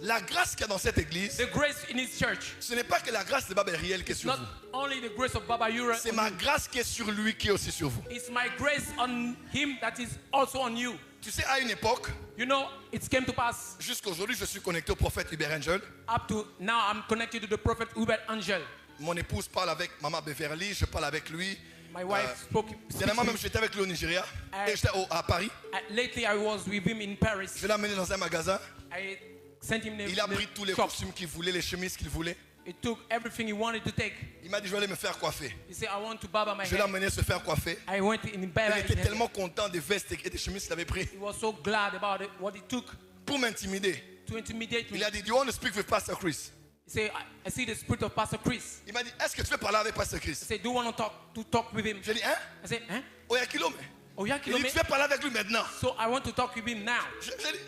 La grâce qu'il y a dans cette église, The grace in his church. ce n'est pas que la grâce de Baba Riel qui est It's sur not vous. only the grace of Baba Ure. C'est ma grâce qui est sur lui qui est aussi sur vous. It's my grace on him that is also on you. Tu sais, à une époque, You know, it came to pass jusqu'à aujourd'hui, je suis connecté au prophète Hubert Angel. up to now. I'm connected to the prophet Hubert Angel. Mon épouse parle avec Maman Beverly, je parle avec lui. My wife spoke. Dernièrement même, j'étais avec lui au Nigeria. Et j'étais à Paris. Lately, I was with him in Paris. Je l'ai amené dans un magasin. I sent him the Il a pris tous les shop. costumes qu'il voulait, les chemises qu'il voulait. He took everything he wanted to take. Il m'a dit, je vais aller me faire coiffer. He said, I want to barber my Je l'ai hair. amené se faire coiffer. I went in Il barber était his hair. tellement content des vestes et des chemises qu'il avait pris. He was so glad about it, what he took Pour m'intimider, to intimidate me. il a dit, do you want to speak with Pastor Chris? He said, I see the spirit of Pastor Chris. Il m'a dit, est-ce que tu veux parler avec Pastor I Chris? said, do you want to talk with him? J'ai dit, hein? I said, huh? Oya Kilome. Oh, yeah, Il dit, tu veux parler avec lui maintenant? So I want to talk with him now. J'ai dit,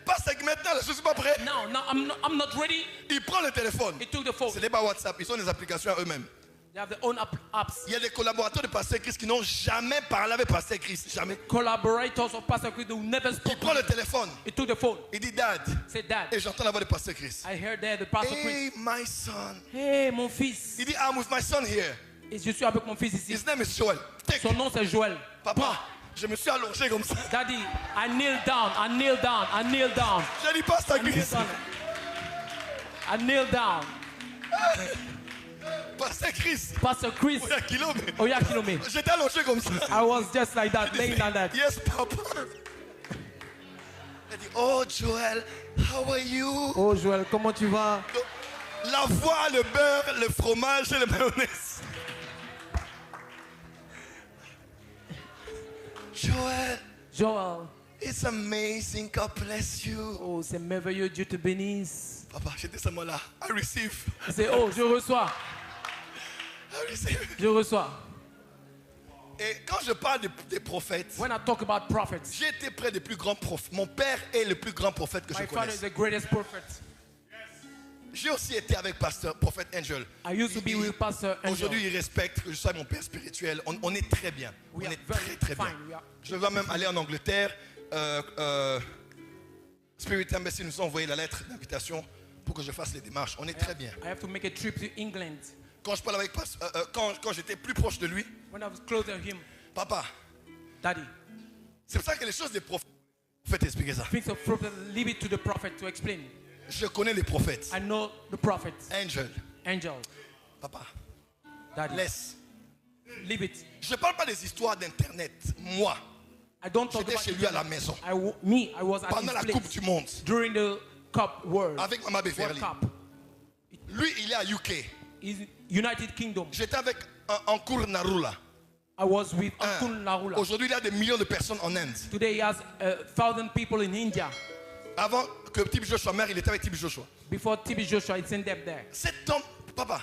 Pastor maintenant, je ne suis pas prêt. No, I'm not ready. Il prend le téléphone. He took the phone. Ce n'est pas WhatsApp, ils ont des applications à eux-mêmes. They have their own apps. Il y a des collaborateurs de Pasteur Chris qui n'ont jamais parlé avec Pasteur Chris. Jamais. Collaborators of Pastor Chris who never Il spoke. prend le téléphone. He took the phone. Il dit, Dad. Said, Dad, Et j'entends la voix de Pasteur Chris. I heard there the Pastor Hey, Chris. my son. Hey, mon fils. Il dit, I'm with my son here. Et je suis avec mon fils ici. His name is Joel. Take. Son nom c'est Joël. Papa, je me suis allongé comme ça. Daddy, I kneel down. I kneel down. I kneel down. J'ai dit, Pasteur I kneel Chris. down. I kneel down. Pasteur Chris. Pastor Chris. Oya Kilome. Oya Kilome. J'étais allongé comme ça. I was just like that, laying down that. Yes, Papa. Il dit, oh Joel, how are you? Oh Joël, comment tu vas? La voix, le beurre, le fromage et le mayonnaise. Joel, Joël. it's amazing. God bless you. Oh, c'est merveilleux, Dieu te bénisse. Papa, j'étais seulement là. I receive. C'est oh, je reçois. I receive. Je reçois. Et quand je parle des prophètes, When I talk about prophets, j'ai été près des plus grands prophètes. Mon père est le plus grand prophète que je my father is connaisse. the greatest prophet. J'ai aussi été avec prophète Angel. I used to be with Pastor Angel. Aujourd'hui, il respecte que je sois mon père spirituel. On est très bien. On We are est very très bien. fine. We are- Je dois même aller en Angleterre. Spirit Embassy nous a envoyé la lettre d'invitation pour que je fasse les démarches. On est très bien. I have to make a trip to England. Quand je parle avec quand j'étais plus proche de lui, When I was closer to him, papa, Daddy, c'est pour ça que les choses des prophètes, faites expliquer ça. things of prophet, leave it to the prophet to explain. Je connais les prophètes. I know the prophet, Angel, Angel, papa, Daddy, laisse. leave it. Je ne parle pas des histoires d'internet. Moi, I don't talk j'étais about chez it. lui à la maison I was at pendant his la place Coupe du Monde during the Cup World, avec Maman World Beverly. Cup. Lui, il est à UK. Is United Kingdom. J'étais avec Ankur Narula. I was with Ankun Narula. Aujourd'hui, il y a des millions de personnes en Inde. Today he has 1,000 people in India. Avant que Tib Joshua meure, il était avec Tib Joshua. Before TB Joshua, it's in them there. Cet homme, papa,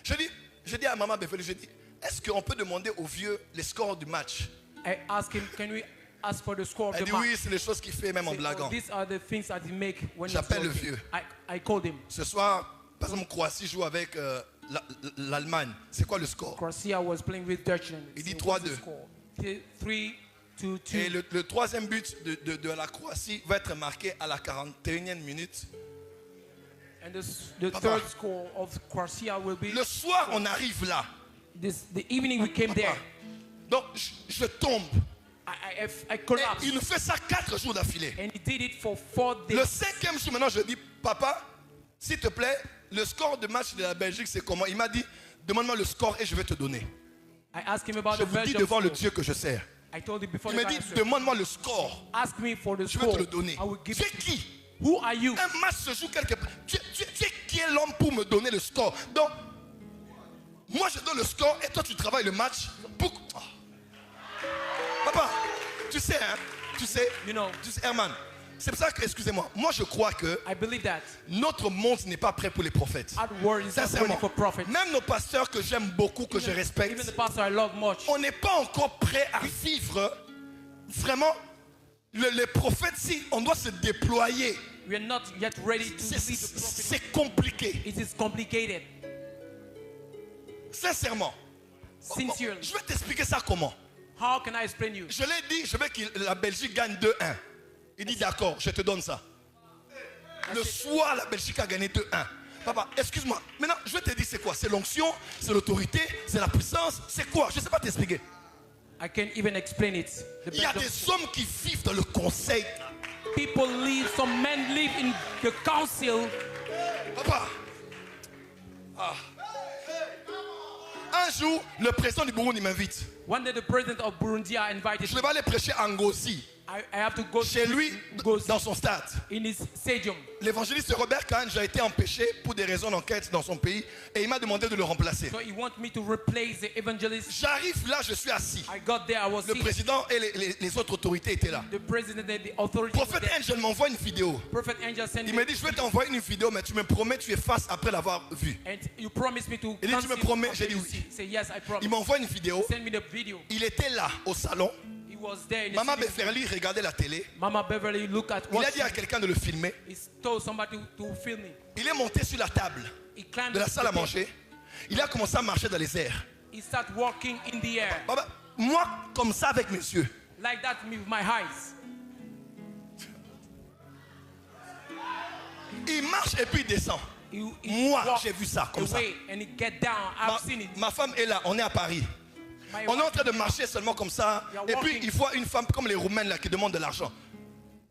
je dis à Maman Beverly, je dis, est-ce qu'on peut demander aux vieux les scores du match? I asked him, can we ask for the score of Elle the dit match? oui, c'est les choses qu'il fait même en He said, blaguant. "Oh, these are the things that he make when he's J'appelle le talking." vieux. I called him. Ce soir, par exemple, Croatie joue avec l'Allemagne. C'est quoi le score? Croatia was playing with Deutschland. Il dit So what's the 3-2. score? 3-2. Et le troisième but de la Croatie va être marqué à la 41e minute. And the Papa. third score of Croatia will be Le soir, on arrive là. the evening we came there. Donc, je tombe. I Et collapsed. il nous fait ça 4 jours d'affilée. And he did it for 4 days. Le 5e jour, maintenant, je dis, papa, s'il te plaît, le score de match de la Belgique, c'est comment? Il m'a dit, demande-moi le score et je vais te donner. I asked him about Je the vous dis Belgium devant le score. Dieu que je sers. I told him before Il the m'a dit, guy, demande-moi le score. ask me for the Je vais score. te le donner. I will give Tu es it. qui? Who are you? Un match se joue quelque part. Tu es qui est l'homme pour me donner le score? Donc, moi je donne le score et toi tu travailles le match pour... Oh. Papa, tu sais, hein? Tu sais, Herman, c'est pour ça que, excusez-moi, moi je crois que I believe that notre monde n'est pas prêt pour les prophètes. our world is not ready Sincèrement, for prophets. même nos pasteurs que j'aime beaucoup, que je Even respecte, the pastor I love much. on n'est pas encore prêt à vivre vraiment les prophètes. Si on doit se déployer, We are not yet ready to see the prophet. c'est compliqué. It is complicated. Sincèrement. Sincerely. Je vais t'expliquer ça comment. How can I explain you? Je l'ai dit, je veux que la Belgique gagne 2-1. Il dit d'accord, je te donne ça. Le soir, la Belgique a gagné 2-1. Papa, excuse-moi. Maintenant, je vais te dire c'est quoi. C'est l'onction, c'est l'autorité, c'est la puissance. C'est quoi? Je ne sais pas t'expliquer. I can't even explain it. Il y a des hommes qui vivent dans le conseil. People live, some men live in the council. Papa. Ah. Un jour, le président du Burundi m'invite. One day the president of Burundi invited Je me. vais aller prêcher à Ngozi. I have to go Chez lui, go dans son stade. in his stadium. L'évangéliste Robert Kahn a été empêché pour des raisons d'enquête dans son pays et il m'a demandé de le remplacer. So he wants me to replace the evangelist. J'arrive là, je suis assis. I got there, I was Le seated. président et les autres autorités étaient là. The president and the authority. Prophète Angel m'envoie une vidéo. Prophet Angel sent Il me. me dit, je vais t'envoyer une vidéo, mais tu me promets, tu effaces après l'avoir vue. And you promised me to. Il dit, tu me promets? J'ai dit you oui. say yes, I promise. Il m'envoie une vidéo. Send me the video. Il était là, au salon. He was there in the Maman city. Beverly regardait la télé. Mama Beverly look at Il what a dit à quelqu'un de le filmer. he told somebody to film me. Il est monté sur la table He climbed de la the salle à table. manger. Il a commencé à marcher dans les airs. He started walking in the air Papa, moi, comme ça, avec mes yeux. like that with my eyes. Il marche et puis il descend. He Moi, walked j'ai vu ça, comme ça. away and he get down. I've seen it. Ma femme est là, on est à Paris. My On est en wife- train de marcher seulement comme ça. You are Et puis walking. il voit une femme comme les Roumaines là qui demandent de l'argent.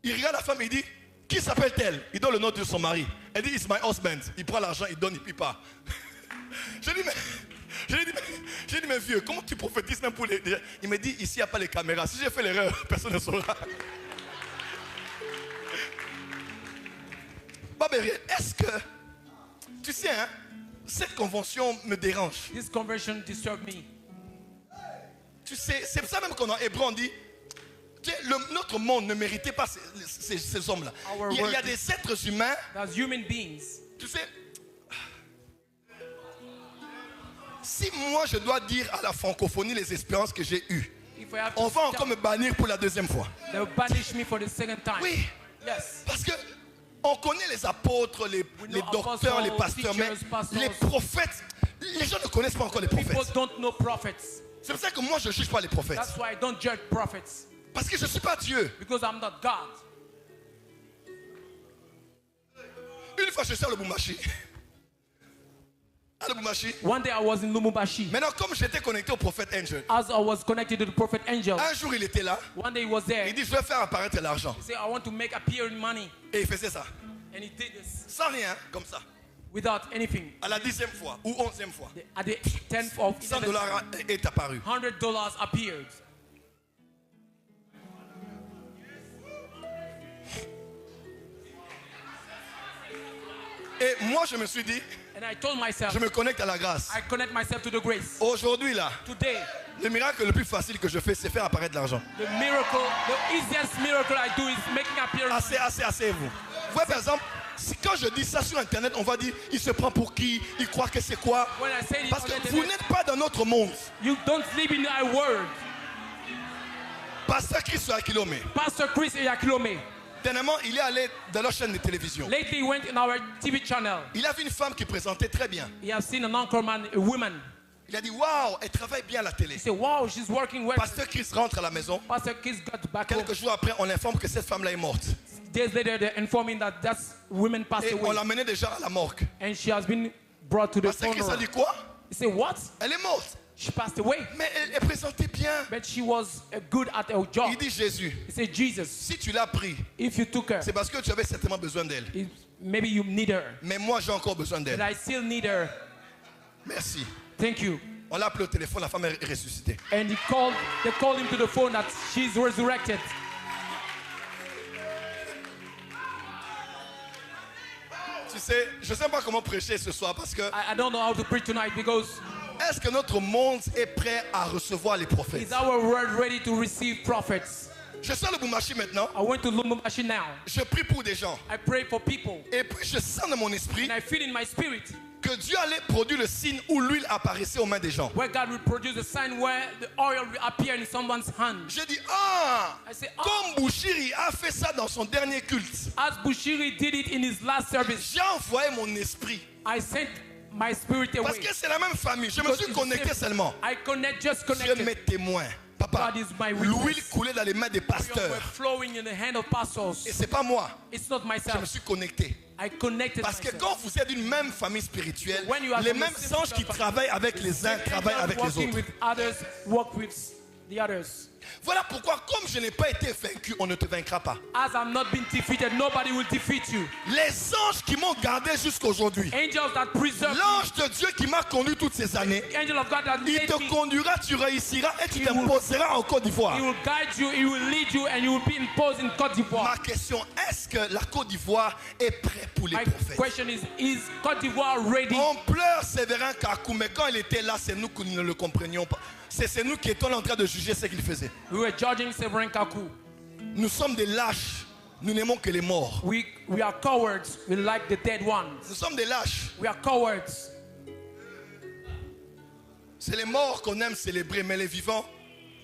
Il regarde la femme et il dit, qui s'appelle-t-elle? Il donne le nom de son mari. Elle dit, it's my husband. Il prend l'argent, il donne, il pille pas. Je dis, mais vieux, comment tu prophétises même pour les... Il me dit, ici il n'y a pas les caméras. Si j'ai fait l'erreur, personne ne saura. Babérien, est-ce que... Tu sais, hein, cette convention me dérange. This conversion disturbed me. Tu sais, c'est pour ça même qu'en hébreu on dit, tu sais, notre monde ne méritait pas ces hommes-là. Our Il y a world des êtres humains, As human beings, tu sais, si moi je dois dire à la francophonie les expériences que j'ai eues, if I have on to va encore me bannir pour la deuxième fois. they'll banish me for the second time. Oui, Yes. parce que on connaît les apôtres, les know docteurs, les apostles, pasteurs, mais teachers, pastors. les prophètes, les gens ne connaissent pas encore les People prophètes. don't know prophets. C'est pour ça que moi je ne juge pas les prophètes. That's why I don't judge prophets. Parce que je ne suis pas Dieu. Because I'm not God. Une fois je suis à Lubumbashi. À Lubumbashi. One day I was in Lumumbashi. Maintenant, comme j'étais connecté au prophète Angel, As I was connected to the prophet Angel, un jour il était là, one day he was there. il dit je vais faire apparaître l'argent. He said, I want to make appearing money. Et il faisait ça, And he did this sans rien, comme ça. without anything. À la 10e fois ou 11e fois, At the 10th of 100 $ est apparu. $100 appeared. Et moi je me suis dit, And I told myself, je me connecte à la grâce. I connect myself to the grace. Aujourd'hui là, Today, le miracle le plus facile que je fais, c'est faire apparaître l'argent. the miracle, the easiest miracle I do is making appearing money. Asseyez-vous. Vous voyez par exemple, quand je dis ça sur internet, on va dire, il se prend pour qui? Il croit que c'est quoi? When I say it Parce on que the vous internet, n'êtes pas dans notre monde. you don't live in our world. Pasteur Christ Akilome, Pastor Chris Eyakilome, dernièrement, il est allé dans leur chaîne de télévision. lately he went in our TV channel. Il a vu une femme qui présentait très bien. He has seen an anchorman, a woman. Il a dit, waouh, elle travaille bien à la télé. He said, wow, she's working well. Pasteur Chris rentre à la maison. Pastor Chris got back home. Quelques jours après, on l'informe que cette femme-là est morte. Days later, they informed him that that woman passed Et on away. l'a menée déjà à la morgue. And she has been brought to the Pasteur Chris a funeral. dit quoi? He said, what? Elle est morte. She passed away. Mais elle présentait bien. But she was good at her job. Il dit, Jésus, He said, Jesus, si tu l'as pris, if you took her, c'est parce que tu avais certainement besoin d'elle. maybe you need her. Mais moi, j'ai encore besoin But d'elle. I still need her. Merci. Thank you. On l'a appelé au téléphone, la femme est ressuscitée. And they called him to the phone that she's resurrected. Tu sais, je ne sais pas comment prêcher ce soir parce que I don't know how to preach tonight because est-ce que notre monde est prêt à recevoir les prophètes? is our world ready to receive prophets? Je sors le Lubumbashi maintenant. I went to Lumumbashi now. Je prie pour des gens. I pray for people. Et puis je sens dans mon esprit And I feel in my spirit que Dieu allait produire le signe où l'huile apparaissait aux mains des gens. where God will produce a sign where the oil will appear in someone's hand. J'ai dit, ah, I say, comme Bouchiri a fait ça dans son dernier culte, as Bushiri did it in his last service, j'ai envoyé mon esprit. I sent my spirit Parce away. que c'est la même famille. Je me suis connecté seulement. I just Dieu connected. m'est témoin. Papa, God is my l'huile witness. coulait dans les mains des We're pasteurs. flowing in the hand of pastors. Et c'est pas moi. It's not Je me myself. suis connecté. I connected Parce que myself. quand vous êtes d'une même famille spirituelle, When you are les from the mêmes same anges qui family, travaillent avec les uns travaillent avec les Working autres. with others, work with the others. Voilà pourquoi, comme je n'ai pas été vaincu, on ne te vaincra pas. As I'm not being defeated, nobody will defeat you. Les anges qui m'ont gardé jusqu'à aujourd'hui, Angels that preserve l'ange de Dieu qui m'a conduit toutes ces années, the angel of God that il made te me, conduira, tu réussiras et tu He will- t'imposeras en Côte d'Ivoire. he will guide you, he will lead you, and you will be imposed in Côte d'Ivoire. Ma question, est-ce que la Côte d'Ivoire est prête pour les My prophètes? question is Côte d'Ivoire ready? On pleure Séverin Kakou, mais quand il était là, c'est nous qui ne le comprenions pas. C'est nous qui étions en train de juger ce qu'il faisait. We were judging Severin Kaku. Nous sommes des lâches. Nous n'aimons que les morts. We are cowards. We like the dead ones. Nous sommes des lâches. We are cowards. C'est les morts qu'on aime célébrer, mais les vivants,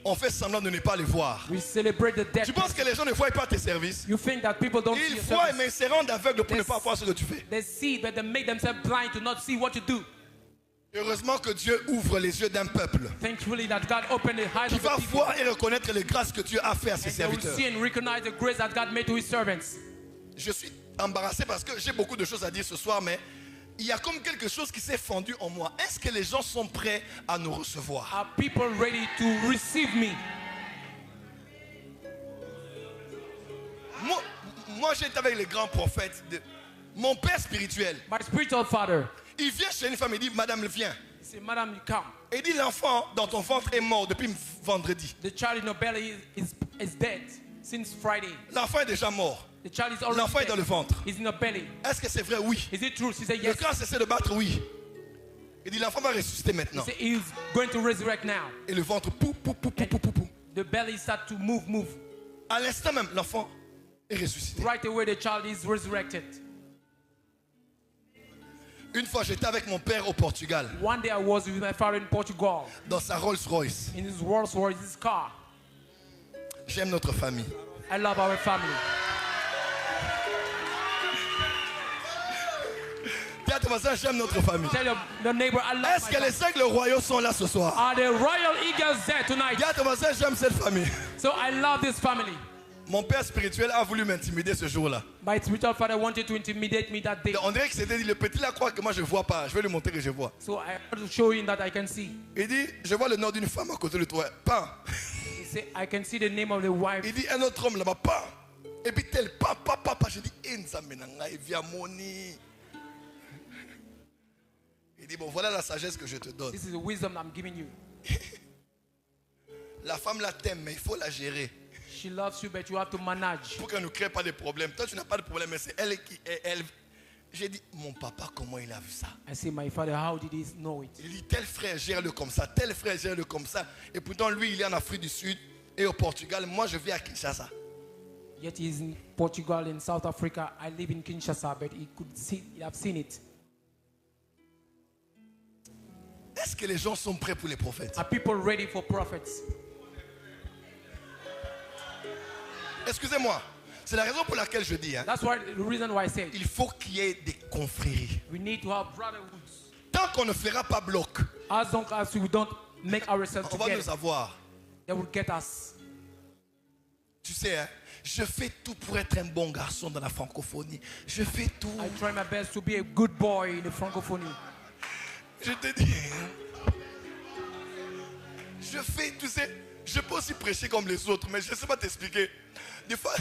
on fait semblant de ne pas les voir. We celebrate the dead. Tu penses que les gens ne voient pas tes services? You think that people don't see Ils your voient, service. mais ils se rendent aveugles pour ne pas voir ce que tu fais. They see, but they make themselves blind to not see what you do. Heureusement que Dieu ouvre les yeux d'un peuple Thankfully that God opened the eyes qui of the va people. voir et reconnaître les grâces que Dieu a fait à ses And they will serviteurs. see and recognize the grace that God made to his servants. Je suis embarrassé parce que j'ai beaucoup de choses à dire ce soir, mais il y a comme quelque chose qui s'est fendu en moi. Est-ce que les gens sont prêts à nous recevoir? Are people ready to receive me? Moi j'étais avec les grands prophètes. Mon père spirituel, My spiritual father, il vient chez une femme et dit, Madame, viens. he said, Madam, you come. Et il dit, l'enfant dans ton ventre est mort depuis vendredi. The child in your belly is dead since Friday. L'enfant est déjà mort. The child is already L'enfant est dans le dead. ventre. He's in your belly. Est-ce que c'est vrai? Oui. Is it true? She said, Le yes. cœur cessait de battre? Oui. Il dit, l'enfant va ressusciter He maintenant. said, he's going to resurrect now. Et le ventre, pou, pou, pou, pou, pou, pou, pou. The belly start to move. À l'instant même, l'enfant est ressuscité. Right away, the child is resurrected. Une fois, j'étais avec mon père au Portugal, One day I was with my father in Portugal, dans sa Rolls Royce. in his Rolls Royce, his car. J'aime notre famille. I love our family. Dis à ton voisin, j'aime notre famille. Tell your neighbor, I love Est-ce my que les family. aigles royaux sont là ce soir? Are the royal eagles there tonight? Dis à ton voisin, j'aime cette famille. So I love this family. Mon père spirituel a voulu m'intimider ce jour-là. My spiritual father wanted to intimidate me that day. On dirait que c'était dit, le petit là croit que moi je vois pas. Je vais lui montrer que je vois. So I want to show him that I can see. Il dit, je vois le nom d'une femme à côté de toi. Pas. He said, I can see the name of the wife. Il dit, un autre homme là-bas, pas. Et puis tel, pas. Je dis, Enza menanga, via moni. Il dit, bon, voilà la sagesse que je te donne. This is the wisdom I'm giving you. La femme la t'aime, mais il faut la gérer. She loves you, but you have to manage. Pour qu'elle ne crée pas de problème. Toi, tu n'as pas de problème, mais c'est elle qui est elle. J'ai dit, mon papa, comment il a vu ça? I say, my father, how did he know it? Il dit, tel frère gère-le comme ça, tel frère gère-le comme ça. Et pourtant, lui, il est en Afrique du Sud et au Portugal. Moi, je vis à Kinshasa. Yet he's in Portugal, in South Africa. I live in Kinshasa, but he could see, he have seen it. Est-ce que les gens sont prêts pour les prophètes? Are people ready for prophets? Excusez-moi, c'est la raison pour laquelle je dis, hein, That's why the reason why I say il faut qu'il y ait des confréries. we need to have brotherhoods. Tant qu'on ne fera pas bloc, As long as we don't make ourselves on va nous together, avoir. they will get us. Tu sais, hein, je fais tout pour être un bon garçon dans la francophonie. Je fais tout. I try my best to be a good boy in the francophonie. Je te dis, je fais, tu sais, je peux aussi prêcher comme les autres, mais je ne sais pas t'expliquer. Des fois,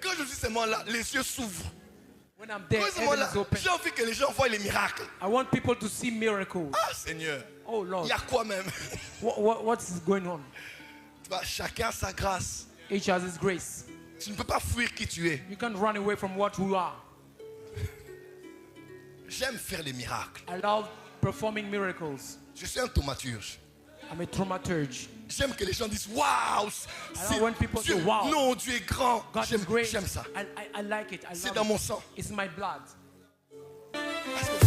quand je suis seulement là, les yeux s'ouvrent. When I'm there, Quand je suis seulement là, heaven is open. j'ai envie que les gens voient les miracles. I want people to see miracles. Ah Seigneur, Oh il Lord, y a quoi même? what's going on? Tu vois, chacun a sa grâce. Each has his grace. Tu ne peux pas fuir qui tu es. You can't run away from what you are. J'aime faire les miracles. I love performing miracles. Je suis un thaumaturge. I'm a thaumaturge. J'aime que les gens disent waouh, I want people to Dieu, say, wow. non, Dieu est grand. God is great. J'aime ça. I like it. I C'est love dans it. mon sang. It's my blood. Parce que